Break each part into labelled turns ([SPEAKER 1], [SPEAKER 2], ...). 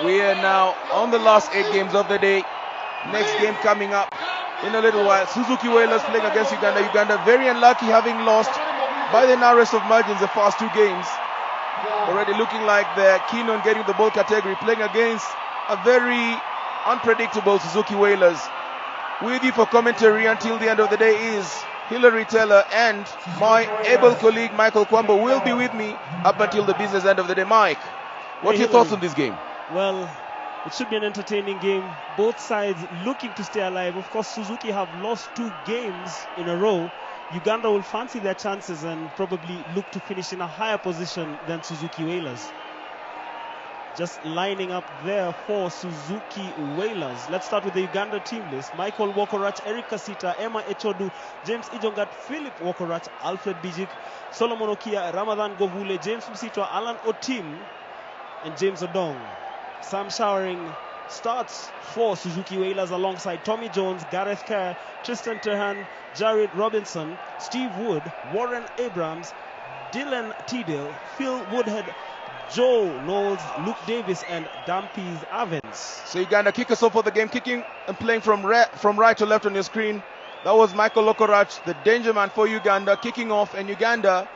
[SPEAKER 1] We are now on the last 8 games of the day. Next game coming up in a little while. Suzuki Wailers playing against Uganda. Uganda very unlucky, having lost by the narrowest of margins the first 2 games. Already looking like they're keen on getting the ball category, playing against a very unpredictable Suzuki Wailers. With you for commentary until the end of the day is Hilary Taylor, and my able colleague Michael Kwambo will be with me up until the business end of the day. Mike, what are your thoughts on this game?
[SPEAKER 2] Well, it should be an entertaining game. Both sides looking to stay alive. Of course, Suzuki have lost 2 games in a row. Uganda will fancy their chances and probably look to finish in a higher position than Suzuki Wailers. Just lining up there for Suzuki Wailers. Let's start with the Uganda team list. Michael Wokorach, Eric Kasita, Emma Echodu, James Ijongat, Philip Wokorach, Alfred Bijik, Solomon Okia, Ramadan Govule, James Msitwa, Alan Otim, and James Odong. Sam Showering starts for Suzuki Wailers alongside Tommy Jones, Gareth Kerr, Tristan Terhan, Jared Robinson, Steve Wood, Warren Abrams, Dylan Tidale, Phil Woodhead, Joe Knowles, Luke Davis, and Dampis Avens.
[SPEAKER 1] So Uganda kick us off for the game, kicking and playing from right to left on your screen. That was Michael Okorach, the danger man for Uganda, kicking off, and Uganda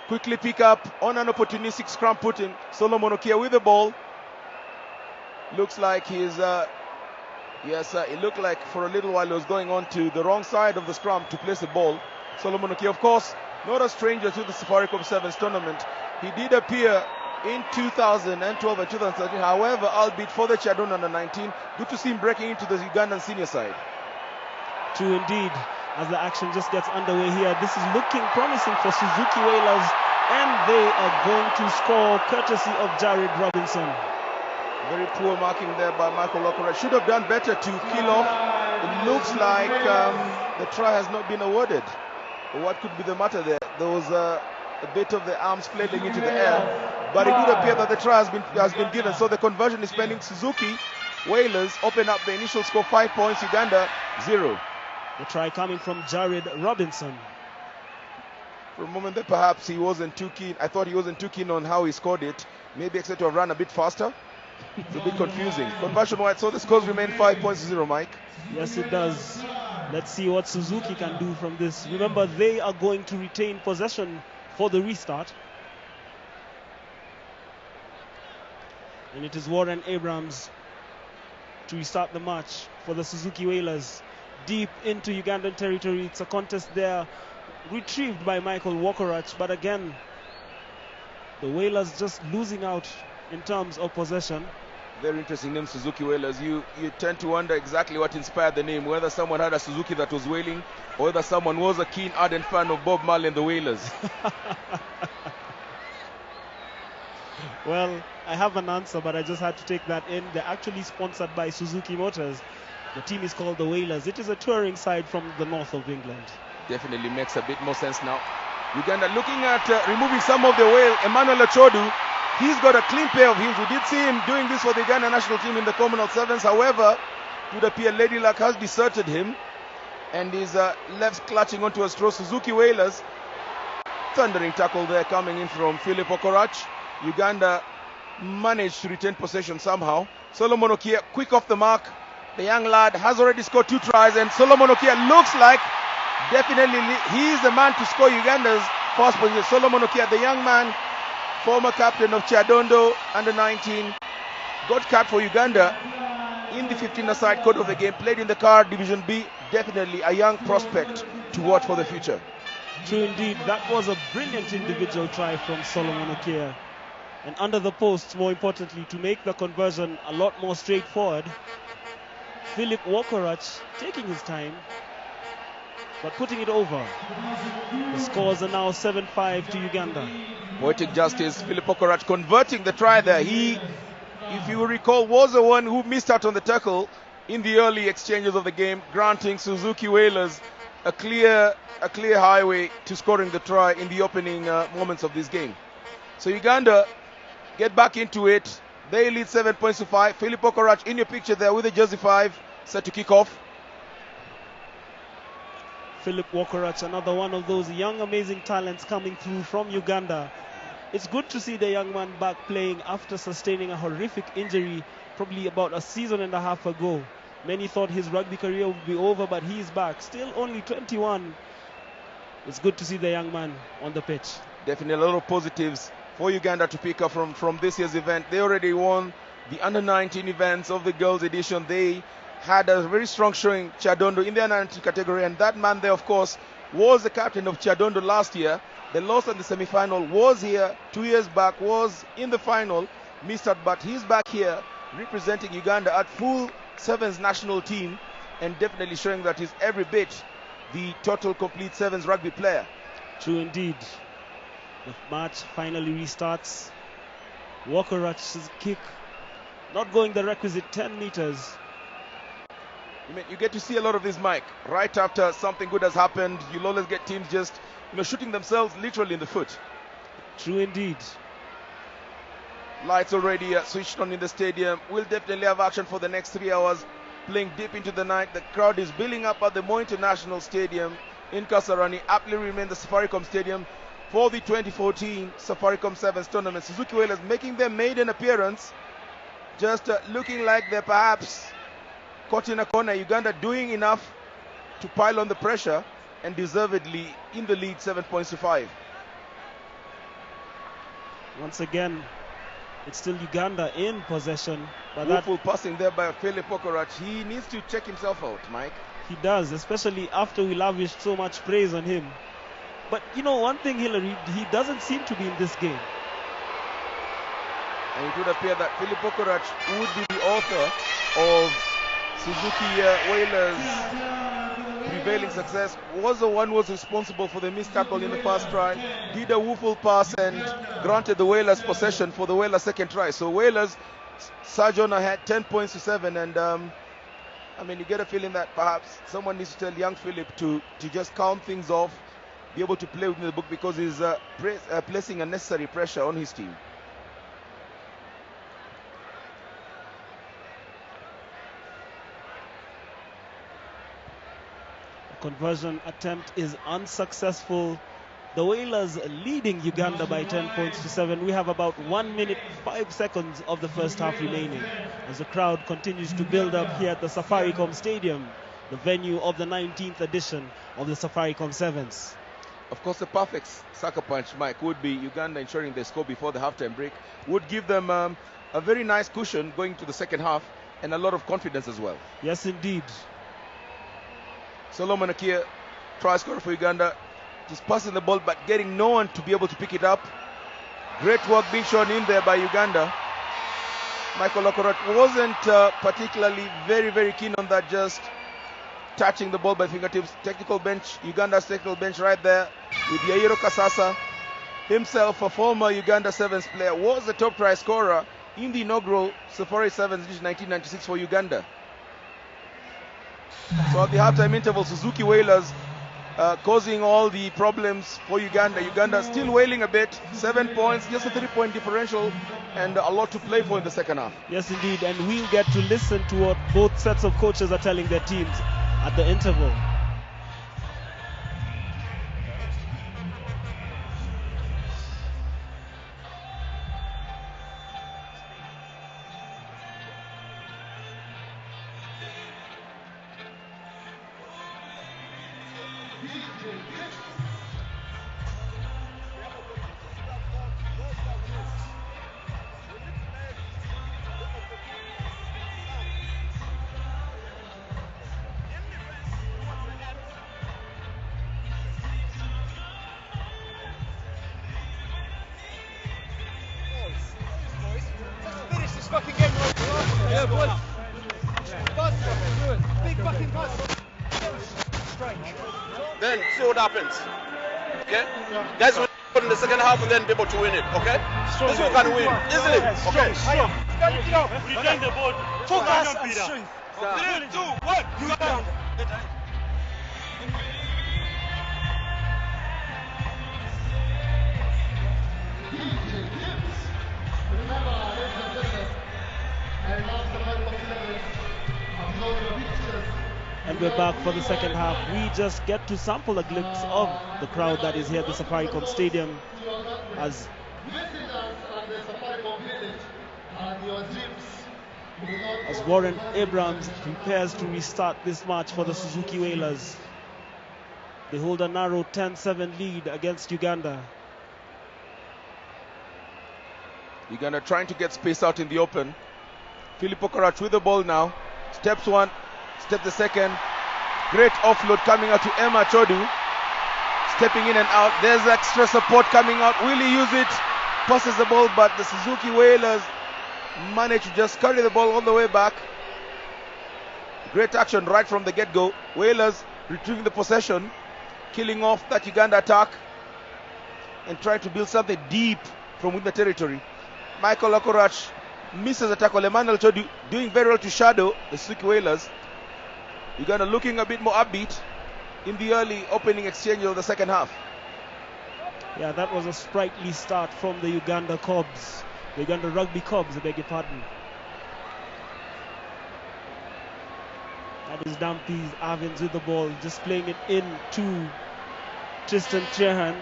[SPEAKER 1] quickly pick up on an opportunistic scrum putting. Solomon Okia with the ball. Looks like he's, it looked like for a little while he was going on to the wrong side of the scrum to place the ball. Solomon Okia, of course, not a stranger to the Safaricom Sevens tournament. He did appear in 2012 and 2013, however, albeit for the Chadon under 19. Good to see him breaking into the Ugandan senior side.
[SPEAKER 2] True indeed, as the action just gets underway here. This is looking promising for Suzuki Wailers, and they are going to score courtesy of Jared Robinson.
[SPEAKER 1] Very poor marking there by Michael Okora. Should have done better to kill off. It looks like the try has not been awarded. But what could be the matter there? There was a bit of the arms flailing into the air, but it would appear that the try has been given. So the conversion is pending. Suzuki Wailers open up the initial score 5 points. Uganda 0.
[SPEAKER 2] The try coming from Jared Robinson.
[SPEAKER 1] For a moment there, perhaps he wasn't too keen. I thought he wasn't too keen on how he scored it. Maybe expect to have run a bit faster. It's a bit confusing. Conversion wide, so the scores remain 5 points to 0, Mike.
[SPEAKER 2] Yes, it does. Let's see what Suzuki can do from this. Remember, they are going to retain possession for the restart. And it is Warren Abrams to restart the match for the Suzuki Wailers. Deep into Ugandan territory. It's a contest there retrieved by Michael Wokorach. But again, the Wailers just losing out in terms of possession.
[SPEAKER 1] Very interesting name, Suzuki Wailers. You tend to wonder exactly what inspired the name, whether someone had a Suzuki that was wailing, or whether someone was a keen, ardent fan of Bob Marley and the Wailers.
[SPEAKER 2] Well, I have an answer, but I just had to take that in. They're actually sponsored by Suzuki Motors. The team is called the Wailers. It is a touring side from the north of England.
[SPEAKER 1] Definitely makes a bit more sense now. Uganda looking at removing some of the whale. Emmanuel Achodu, he's got a clean pair of heels. We did see him doing this for the Uganda national team in the Commonwealth Sevens. However, it would appear Lady Luck has deserted him and is left clutching onto a straw. Suzuki Wailers, thundering tackle there coming in from Philip Okorach. Uganda managed to retain possession somehow. Solomon Okia quick off the mark. The young lad has already scored 2 tries, and Solomon Okia looks like definitely he is the man to score Uganda's first position. Solomon Okia, the young man, former captain of Chadondo under 19, got capped for Uganda in the 15-a-side code of the game, played in the CAR Division B. Definitely a young prospect to watch for the future.
[SPEAKER 2] True indeed, that was a brilliant individual try from Solomon Okia. And under the post, more importantly, to make the conversion a lot more straightforward, Philip Wokorach taking his time, but putting it over. The scores are now 7-5 to Uganda.
[SPEAKER 1] Poetic justice, Philip Okorach converting the try there. He, if you recall, was the one who missed out on the tackle in the early exchanges of the game, granting Suzuki Wailers a clear highway to scoring the try in the opening moments of this game. So Uganda get back into it. They lead 7 points to 5. Philip Okorach in your picture there with the jersey 5, set to kick off.
[SPEAKER 2] Philip Wokorach, another one of those young amazing talents coming through from Uganda. It's good to see the young man back playing after sustaining a horrific injury probably about a season and a half ago. Many thought his rugby career would be over, but he's back. Still only 21. It's good to see the young man on the pitch.
[SPEAKER 1] Definitely a lot of positives for Uganda to pick up from this year's event. They already won the under-19 events of the girls edition. They had a very strong showing, Chadondo, in the under-19 category, and that man there, of course, was the captain of Chadondo last year. They lost in the semi-final, was here 2 years back, was in the final, missed out, but he's back here representing Uganda at full sevens national team, and definitely showing that he's every bit the total complete sevens rugby player.
[SPEAKER 2] True indeed. The match finally restarts. Walker Rush's kick not going the requisite 10 meters.
[SPEAKER 1] You get to see a lot of this, Mike. Right after something good has happened, you'll always get teams just shooting themselves literally in the foot.
[SPEAKER 2] True indeed.
[SPEAKER 1] Lights already switched on in the stadium. We'll definitely have action for the next 3 hours, playing deep into the night. The crowd is building up at the Moi International Stadium in Kasarani. Aptly remain the Safaricom Stadium for the 2014 Safaricom Sevens tournament. Suzuki Wailers making their maiden appearance, just looking like they're perhaps caught in a corner. Uganda doing enough to pile on the pressure, and deservedly in the lead, 7 points to 5.
[SPEAKER 2] Once again, it's still Uganda in possession. But
[SPEAKER 1] Woeful passing there by Philip Okorach. He needs to check himself out, Mike.
[SPEAKER 2] He does, especially after we lavished so much praise on him. But one thing, Hillary, he doesn't seem to be in this game.
[SPEAKER 1] And it would appear that Philip Okorach would be the author of Suzuki Wailers' prevailing success. Was the one who was responsible for the missed tackle in the first try, did a woeful pass and granted the Wailers possession for the Wailers' second try. So Wailers surge on ahead 10 points to 7, and you get a feeling that perhaps someone needs to tell young Philip to just calm things off, be able to play within the book, because he's placing unnecessary pressure on his team.
[SPEAKER 2] Conversion attempt is unsuccessful. The Wailers leading Uganda by 10 points to 7. We have about 1 minute 5 seconds of the first half remaining as the crowd continues to build up here at the Safaricom Stadium, the venue of the 19th edition of the Safaricom Sevens.
[SPEAKER 1] Of course, the perfect sucker punch, Mike, would be Uganda ensuring they score before the halftime break. Would give them a very nice cushion going to the second half, and a lot of confidence as well.
[SPEAKER 2] Yes, indeed.
[SPEAKER 1] Solomon Akia, try scorer for Uganda, just passing the ball but getting no one to be able to pick it up. Great work being shown in there by Uganda. Michael Okorot wasn't particularly very keen on that, just touching the ball by fingertips. Technical bench, Uganda's technical bench right there with Yairo Kasasa, himself a former Uganda Sevens player, was the top try scorer in the inaugural Safari Sevens edition 1996 for Uganda. So at the halftime interval, Suzuki Wailers causing all the problems for Uganda. Uganda still wailing a bit, 7 points, just a 3-point differential, and a lot to play for in the second half.
[SPEAKER 2] Yes, indeed, and we'll get to listen to what both sets of coaches are telling their teams at the interval.
[SPEAKER 3] Fucking game right. Yeah, boys. Buzz. Big fucking buzz. Strange.
[SPEAKER 4] Then see what happens. Okay? Guys will put in the second half and then be able to win it. Okay? Strong, this one can win. Easily. Okay?
[SPEAKER 3] Strong.
[SPEAKER 5] Retain the board.
[SPEAKER 3] Focus and strength.
[SPEAKER 5] 3, 2, 1. You got down.
[SPEAKER 2] And we're back for the second half. We just get to sample a glimpse of the crowd that is here at the Safaricom Stadium as As Warren Abrams prepares to restart this match for the Suzuki Wailers. They hold a narrow 10-7 lead against Uganda.
[SPEAKER 1] Uganda trying to get space out in the open. Philip Okorach with the ball now. Steps one, step the second. Great offload coming out to Emma Chodu. Stepping in and out. There's extra support coming out. Will he use it? Passes the ball, but the Suzuki Wailers manage to just carry the ball all the way back. Great action right from the get-go. Wailers retrieving the possession, killing off that Uganda attack and trying to build something deep from within the territory. Michael Okorach misses a tackle. Emmanuel Chodu doing very well to shadow the Suzuki Wailers. Uganda looking a bit more upbeat in the early opening exchange of the second half.
[SPEAKER 2] Yeah, that was a sprightly start from the Uganda Cubs. The Uganda Rugby Cubs, I beg your pardon. That is Dampy Avins with the ball, just playing it in to Tristan Trehan,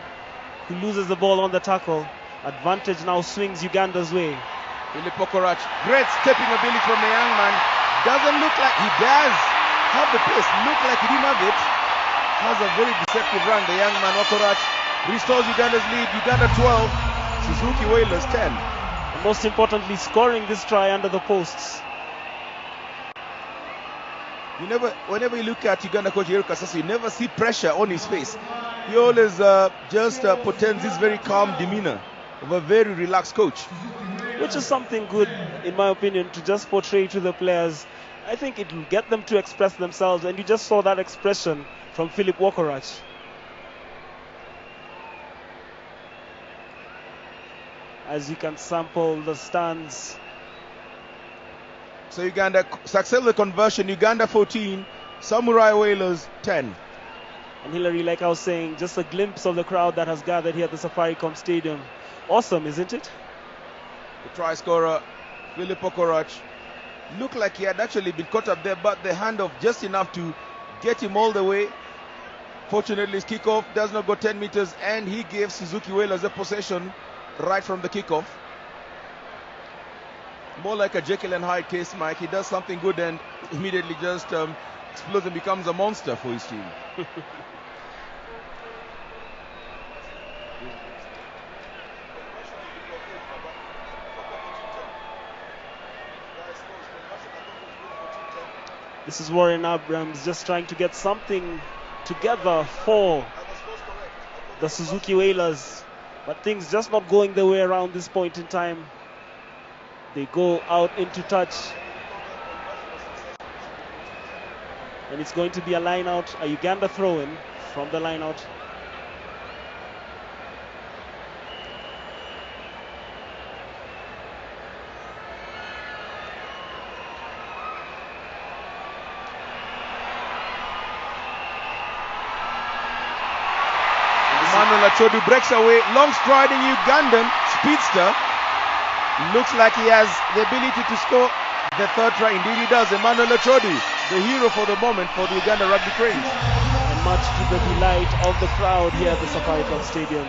[SPEAKER 2] who loses the ball on the tackle. Advantage now swings Uganda's way.
[SPEAKER 1] Philip Okorach, great stepping ability from the young man. Doesn't look like he does have the pace. Look like he didn't have it. Has a very deceptive run. The young man Okorach restores Uganda's lead. Uganda 12, Suzuki Wailers 10.
[SPEAKER 2] And most importantly, scoring this try under the posts.
[SPEAKER 1] Whenever you look at Uganda coach Yeri Kasasi, you never see pressure on his face. He always just portends this very calm demeanor of a very relaxed coach.
[SPEAKER 2] Which is something good, in my opinion, to just portray to the players. I think it will get them to express themselves, and you just saw that expression from Philip Okorach. As you can sample the stands.
[SPEAKER 1] So Uganda successful conversion. Uganda 14, Samurai Wailers 10.
[SPEAKER 2] And Hilary, like I was saying, just a glimpse of the crowd that has gathered here at the Safaricom Stadium. Awesome, isn't it?
[SPEAKER 1] The try scorer, Philip Okorach, looked like he had actually been caught up there, but the handoff just enough to get him all the way. Fortunately, his kickoff does not go 10 meters, and he gave Suzuki Wailers a possession right from the kickoff. More like a Jekyll and Hyde case, Mike. He does something good and immediately just explodes and becomes a monster for his team.
[SPEAKER 2] This is Warren Abrams just trying to get something together for the Suzuki Wailers. But things just not going their way around this point in time. They go out into touch. And it's going to be a line out, a Uganda throw-in from the line out.
[SPEAKER 1] Emmanuel Achodu breaks away, long striding Ugandan speedster. Looks like he has the ability to score the third try. Indeed he does. Emmanuel Achodu, the hero for the moment for the Uganda Rugby Cranes.
[SPEAKER 2] And much to the delight of the crowd here at the Safaricom Stadium.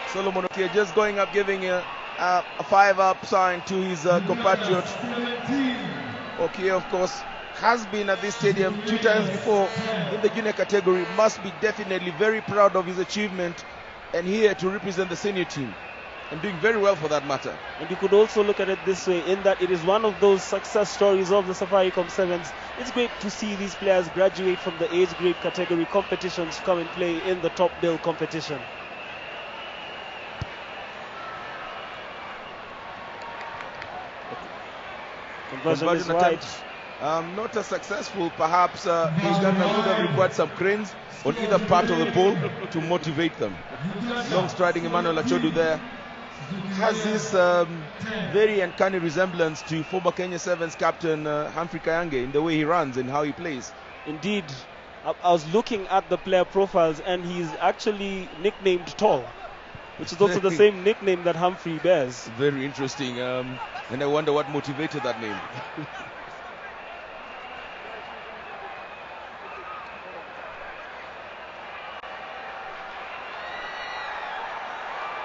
[SPEAKER 1] Solomon Okie just going up, giving a 5-up sign to his compatriot. Okie, of course, has been at this stadium 2 times before in the junior category. Must be definitely very proud of his achievement and here to represent the senior team. And doing very well for that matter.
[SPEAKER 2] And you could also look at it this way, in that it is one of those success stories of the Safaricom Sevens. It's great to see these players graduate from the age grade category competitions to come and play in the top bill competition. Conversion is wide.
[SPEAKER 1] Not as successful. Perhaps Uganda would have required some cranes on either part of the pole to motivate them. Long striding Emmanuel Achodu there has this very uncanny resemblance to former Kenya Sevens captain Humphrey Kayange in the way he runs and how he plays.
[SPEAKER 2] Indeed, I was looking at the player profiles and he's actually nicknamed Tall, which is also the same nickname that Humphrey bears.
[SPEAKER 1] Very interesting, and I wonder what motivated that name.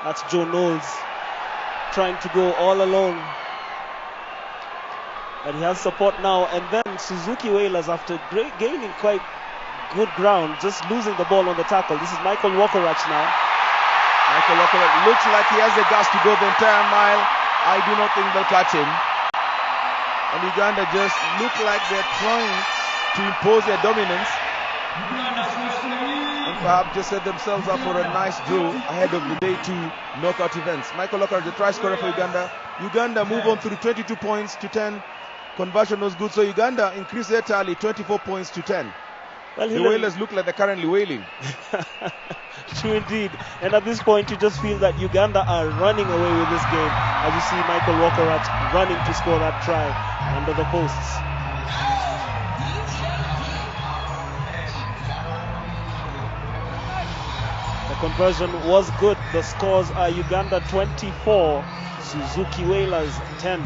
[SPEAKER 2] That's Joe Knowles trying to go all alone. But he has support now. And then Suzuki Wailers, after gaining quite good ground, just losing the ball on the tackle. This is Michael Walkerach now.
[SPEAKER 1] Michael Walkerach looks like he has the gas to go the entire mile. I do not think they'll catch him. And Uganda just look like they're trying to impose their dominance. And perhaps just set themselves up for a nice draw ahead of the day 2 knockout events. Michael Walkerach, the try scorer for Uganda. Uganda move on through 22 points to 10. Conversion was good, so Uganda increased their tally 24 points to 10.
[SPEAKER 2] Well,
[SPEAKER 1] the Wailers look like they're currently wailing.
[SPEAKER 2] True indeed. And at this point, you just feel that Uganda are running away with this game. As you see Michael Walkerach running to score that try under the posts. The conversion was good. The scores are Uganda 24, Suzuki Wailers 10.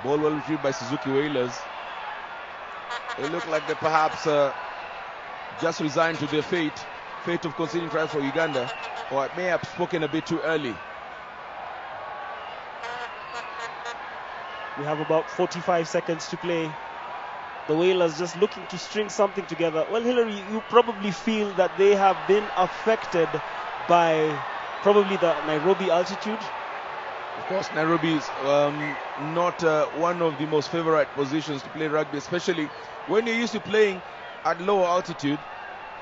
[SPEAKER 1] Ball well retrieved by Suzuki Wailers. They look like they perhaps just resigned to their fate of conceding tries for Uganda, or it may have spoken a bit too early.
[SPEAKER 2] We have about 45 seconds to play. The Wailers just looking to string something together. Well, Hillary, you probably feel that they have been affected by probably the Nairobi altitude.
[SPEAKER 1] Of course, Nairobi is not one of the most favorite positions to play rugby, especially when you're used to playing at lower altitude.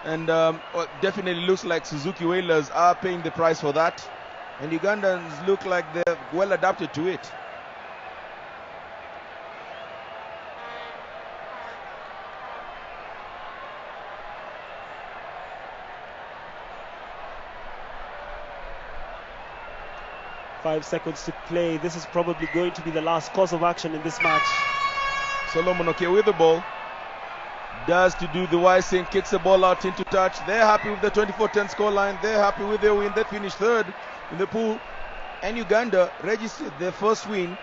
[SPEAKER 1] And definitely looks like Suzuki Wailers are paying the price for that. And Ugandans look like they're well adapted to it.
[SPEAKER 2] Five seconds to play. This is probably going to be the last course of action in this match.
[SPEAKER 1] Solomon Oke with the ball. Does to do the wise thing, kicks the ball out into touch. They're happy with the 24-10 scoreline. They're happy with their win. They finished third in the pool. And Uganda registered their first win